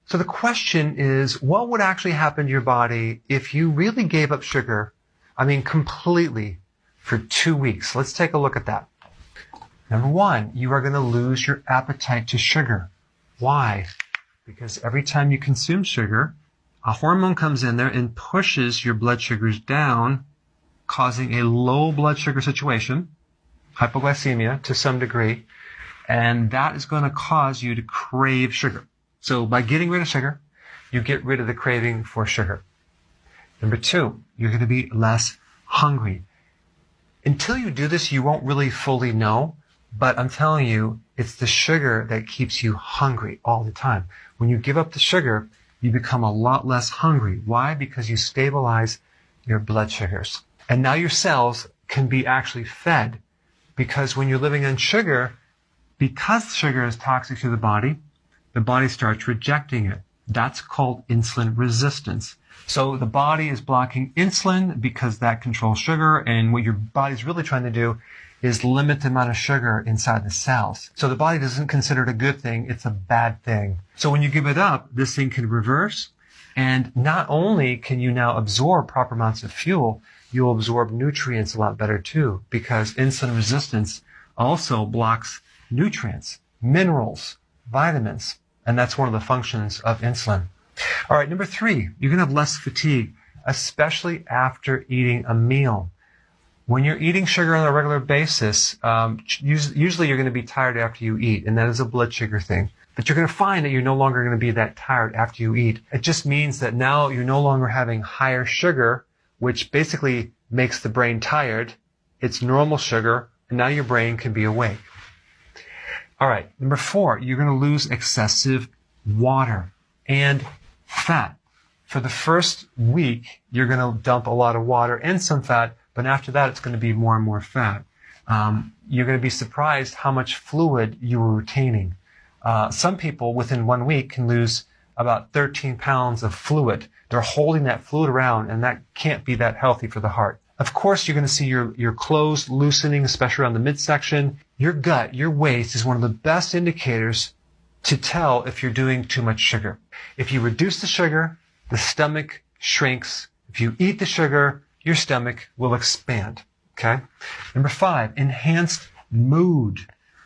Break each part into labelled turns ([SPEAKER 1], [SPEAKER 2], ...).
[SPEAKER 1] So the question is, what would actually happen to your body if you really gave up sugar, completely, for 2 weeks? Let's take a look at that. Number one, you are going to lose your appetite to sugar. Why? Because every time you consume sugar, a hormone comes in there and pushes your blood sugars down, causing a low blood sugar situation, hypoglycemia to some degree, and that is going to cause you to crave sugar. So by getting rid of sugar, you get rid of the craving for sugar. Number two, you're going to be less hungry. Until you do this, you won't really fully know, but I'm telling you, it's the sugar that keeps you hungry all the time. When you give up the sugar, you become a lot less hungry. Why? Because you stabilize your blood sugars. And now your cells can be actually fed, because when you're living on sugar, because sugar is toxic to the body starts rejecting it. That's called insulin resistance. So the body is blocking insulin because that controls sugar, and what your body's really trying to do is limit the amount of sugar inside the cells. So the body doesn't consider it a good thing, it's a bad thing. So when you give it up, this thing can reverse, and not only can you now absorb proper amounts of fuel, you'll absorb nutrients a lot better too, because insulin resistance also blocks nutrients, minerals, vitamins, and that's one of the functions of insulin. All right, number three, you're going to have less fatigue, especially after eating a meal. When you're eating sugar on a regular basis, usually you're going to be tired after you eat, and that is a blood sugar thing. But you're going to find that you're no longer going to be that tired after you eat. It just means that now you're no longer having higher sugar, which basically makes the brain tired. It's normal sugar, and now your brain can be awake. All right, number four, you're going to lose excessive water and fat. For the first week, you're going to dump a lot of water and some fat, but after that, it's going to be more and more fat. You're going to be surprised how much fluid you were retaining. Some people within 1 week can lose about 13 pounds of fluid. They're holding that fluid around, and that can't be that healthy for the heart. Of course, you're going to see your clothes loosening, especially around the midsection. Your gut, your waist is one of the best indicators to tell if you're doing too much sugar. If you reduce the sugar, the stomach shrinks. If you eat the sugar, your stomach will expand. Okay? Number five, enhanced mood.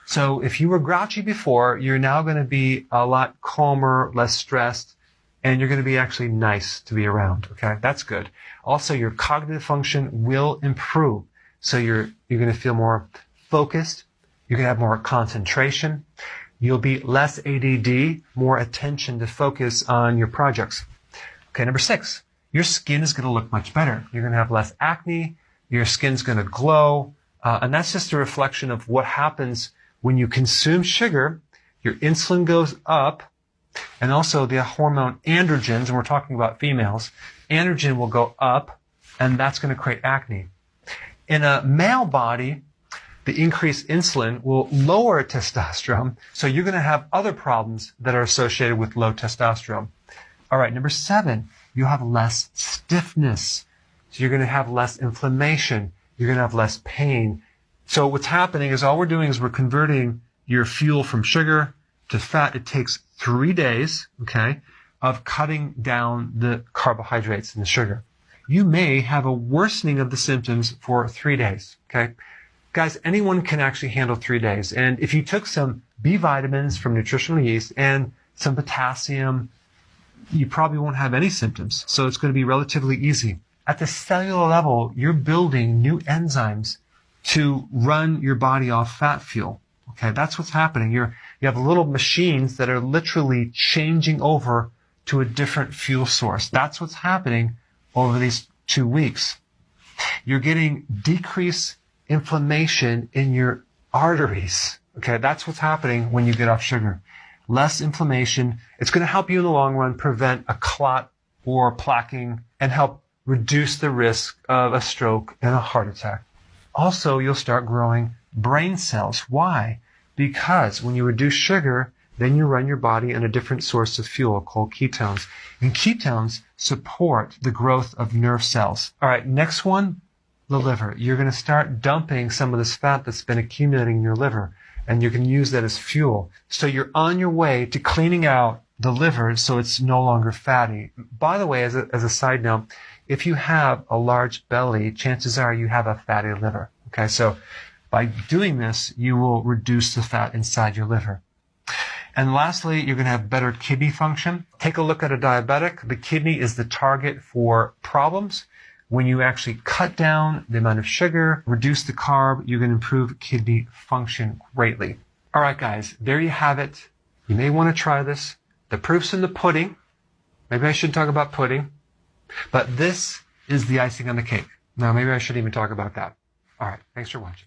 [SPEAKER 1] So if you were grouchy before, you're now going to be a lot calmer, less stressed, and you're going to be actually nice to be around. Okay? That's good. Also, your cognitive function will improve. So you're going to feel more focused. You're going to have more concentration. You'll be less ADD, more attention to focus on your projects. Okay, number six, your skin is going to look much better. You're going to have less acne. Your skin's going to glow. And that's just a reflection of what happens when you consume sugar. Your insulin goes up, and also the hormone androgens, and we're talking about females, androgen will go up, and that's going to create acne. In a male body, the increased insulin will lower testosterone, so you're going to have other problems that are associated with low testosterone. All right, number seven, you'll have less stiffness. So you're going to have less inflammation. You're going to have less pain. So what's happening is all we're doing is we're converting your fuel from sugar to fat. It takes 3 days, okay, of cutting down the carbohydrates and the sugar. You may have a worsening of the symptoms for 3 days, okay? Guys, anyone can actually handle 3 days. And if you took some B vitamins from nutritional yeast and some potassium, you probably won't have any symptoms. So it's going to be relatively easy. At the cellular level, you're building new enzymes to run your body off fat fuel. Okay, that's what's happening. You have little machines that are literally changing over to a different fuel source. That's what's happening over these 2 weeks. You're getting decreased inflammation in your arteries. Okay, that's what's happening when you get off sugar. Less inflammation. It's going to help you in the long run prevent a clot or plaquing and help reduce the risk of a stroke and a heart attack. Also, you'll start growing brain cells. Why? Because when you reduce sugar, then you run your body on a different source of fuel called ketones. And ketones support the growth of nerve cells. All right, next one, the liver. You're going to start dumping some of this fat that's been accumulating in your liver, and you can use that as fuel. So you're on your way to cleaning out the liver so it's no longer fatty. By the way, as a side note, if you have a large belly, chances are you have a fatty liver. Okay, so by doing this, you will reduce the fat inside your liver. And lastly, you're going to have better kidney function. Take a look at a diabetic. The kidney is the target for problems. When you actually cut down the amount of sugar, reduce the carb, you're going to improve kidney function greatly. All right, guys, there you have it. You may want to try this. The proof's in the pudding. Maybe I shouldn't talk about pudding, but this is the icing on the cake. Now, maybe I shouldn't even talk about that. All right, thanks for watching.